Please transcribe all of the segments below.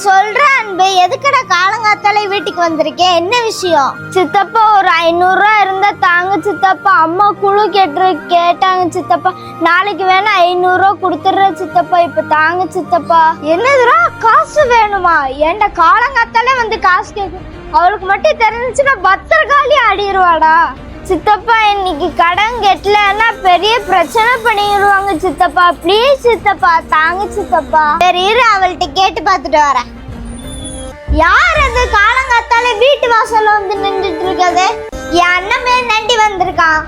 சொல்றேன் அன்பு, எதுக்கடா காலங்காத்தாலே வீட்டுக்கு வந்திருக்கேன், என்ன விஷயம்? சித்தப்பா ஒரு 500 ரூபா இருந்தா தாங்க சித்தப்பா, அம்மா குழு கேட்டாங்க சித்தப்பா, நாளைக்கு வேணா 500 ரூபா கொடுத்துடுறேன் சித்தப்பா, இப்ப தாங்க சித்தப்பா. என்னதுடா காசு வேணுமா? ஏன்டா காலங்காத்தாலே வந்து காசு கேட்கும்? அவளுக்கு மட்டும் தெரிஞ்சுச்சுன்னா பத்திரகாளி ஆடிடுவாடா. சித்தப்பா இன்னைக்கு கடன் கெட்டலன்னா பெரிய பிரச்சனை பண்ணிடுவாங்க சித்தப்பா, ப்ளீஸ் சித்தப்பா தாங்க சித்தப்பா. சரி இரு, அவள்கிட்ட கேட்டு பார்த்துட்டு வரேன். யார் அது காலங்காத்தாலே வீட்டு வாசல்ல வந்து நின்றுட்டு இருக்கது? என் அண்ணமே நண்டி வந்திருக்கான்.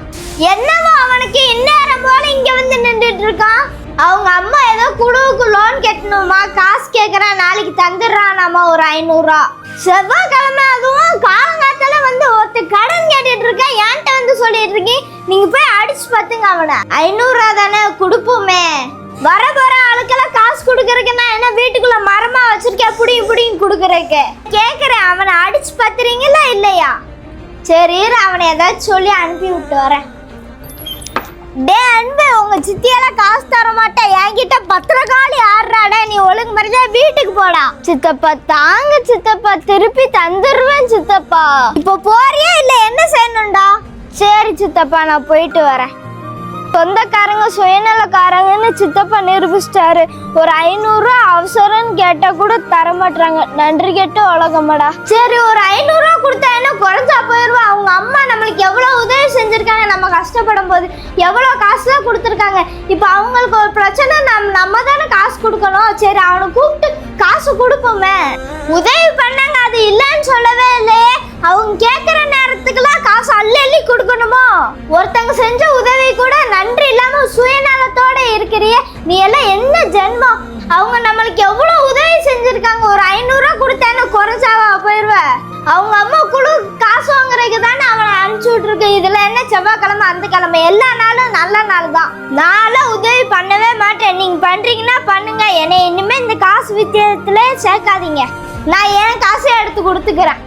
என்னவோ அவனுக்கு இந்நேரம் போல இங்க வந்து நின்றுட்டு இருக்கான். அவங்க அம்மா ஏதோ குழுவுக்கு லோன் கட்டணுமா, காசு கேட்கறான், நாளைக்கு தந்துடுறானாமா ஒரு 500 ரூபா. செவ்வாய்க்கிழமை அதுவும் காலங்காத்தால வந்து ஒருத்தர் கடன் கேட்டுட்டு இருக்கேன், என்கிட்ட வந்து சொல்லிட்டு இருக்கீங்க. நீங்க போய் அடிச்சு பார்த்துங்க அவனை. 500 ரூபா தானே கொடுப்போமே. வர ஆளுக்கெல்லாம் காசு கொடுக்கறதுக்கு நான் என்ன வீட்டுக்குள்ள மரமா வச்சிருக்கேன் புடியும் கொடுக்கறதுக்கு? கேக்குறேன், அவனை அடிச்சு பார்த்துறீங்களா இல்லையா? சரி அவனை ஏதாச்சும் சொல்லி அனுப்பி விட்டு வரேன். டே அன்பு, உங்க சித்தியெல்லாம் காசு தர மாட்டேன், என்கிட்ட பத்திரகாளி ஆடுறாடா, நீ ஒழுங்கு மரியாதை வீட்டுக்கு போடா. சித்தப்பா தாங்க சித்தப்பா, திருப்பி தந்துருவேன் சித்தப்பா. இப்ப போறியா இல்ல என்ன செய்யணும்டா? சரி சித்தப்பா நான் போயிட்டு வரேன். சொந்தக்காரங்க சுயநலக்காரங்கன்னு சித்தப்பா நிரூபிச்சிட்டாரு. ஒரு 500 ரூபா அவசரம்னு கேட்டா கூட தர மாட்டாங்க, நன்றி கேட்டு உலகமாடா. சரி ஒரு 500 ரூபா கொடுத்தா என்ன குறைஞ்சா போயிருவா? அவங்க அம்மா நம்மளுக்கு எவ்வளவு உதவி செஞ்சிருக்காங்க, நம்ம கஷ்டப்படும் போது எவ்வளவு காசு தான் கொடுத்துருக்காங்க. இப்போ அவங்களுக்கு ஒரு பிரச்சனை, நம்ம தானே காசு கொடுக்கணும். சரி அவனை கூப்பிட்டு காசு கொடுப்போமே. உதவி பண்ணாங்க, அது இல்லைன்னு சொல்லவே இல்லையே. அவங்க கேட்குற நேரத்துக்குலாம் காசு அள்ளி கொடுக்கணுமோ? ஒருத்தங்க செஞ்ச உதவி கூட நன்றி இல்லாம சுயநலத்தோட இருக்கிறியே, நீ எல்லாம் என்ன ஜென்மம்? அவங்க நம்மளுக்கு எவ்வளவு உதவி செஞ்சிருக்காங்க, ஒரு 500 ரூபா கொடுத்தேன்னு குறைச்சாவா போயிருவ? அவங்க அம்மா குழு காசு வாங்குறதுக்கு தானே அவனை அனுப்பிச்சு விட்டுருக்கு. இதுல என்ன செவ்வாய்க்கிழமை அந்த கிழமை, எல்லா நாளும் நல்ல நாள் தான். நான்லாம் உதவி பண்ணவே மாட்டேன், நீங்க பண்றீங்கன்னா பண்ணுங்க, என்னை இனிமே இந்த காசு வித்தியத்துல சேர்க்காதீங்க. நான் என் காசை எடுத்து கொடுத்துக்கிறேன்.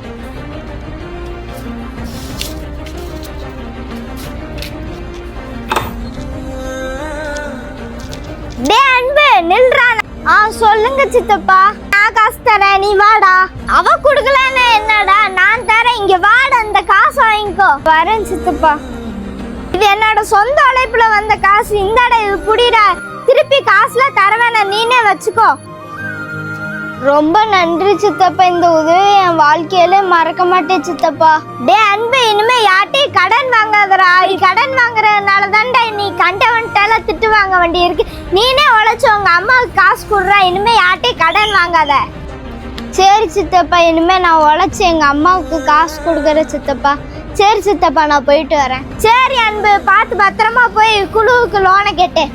டே அன்பு நில்றான. சொல்லுங்க சித்தப்பா. நான் காசு தரேன், நீ வாடா. அவ குடுக்கலன்னு என்னடா, நான் தரேன், இங்க வாடா, இந்த காசு வாங்கிக்கோ. வரேன் சித்தப்பா. இது என்னோட சொந்த உழைப்புல வந்த காசு, இந்தாடா இது புடிடா. திருப்பி காசுல தர வேணாம், நீனே வச்சுக்கோ. ரொம்ப நன்றி சித்தப்பா, இந்த உதவி என் வாழ்க்கையில மறக்க மாட்டேன் சித்தப்பா. டே அன்பு, இனிமே யார்ட்டையும் கடன் வாங்காதடா. கடன் வாங்குறதுனால தான்டா நீ கண்டவன்ட்டால திட்டு வாங்க வேண்டி இருக்கு. நீனே உழைச்சு உங்க அம்மாவுக்கு காசு கொடுறா, இனிமே யார்ட்டையும் கடன் வாங்காத. சரி சித்தப்பா, இனிமே நான் உழைச்சு எங்க அம்மாவுக்கு காசு கொடுக்குறேன் சித்தப்பா. சரி சித்தப்பா நான் போயிட்டு வரேன். சரி அன்பு, பார்த்து பத்திரமா போய் குழுவுக்கு லோனை கேட்டேன்.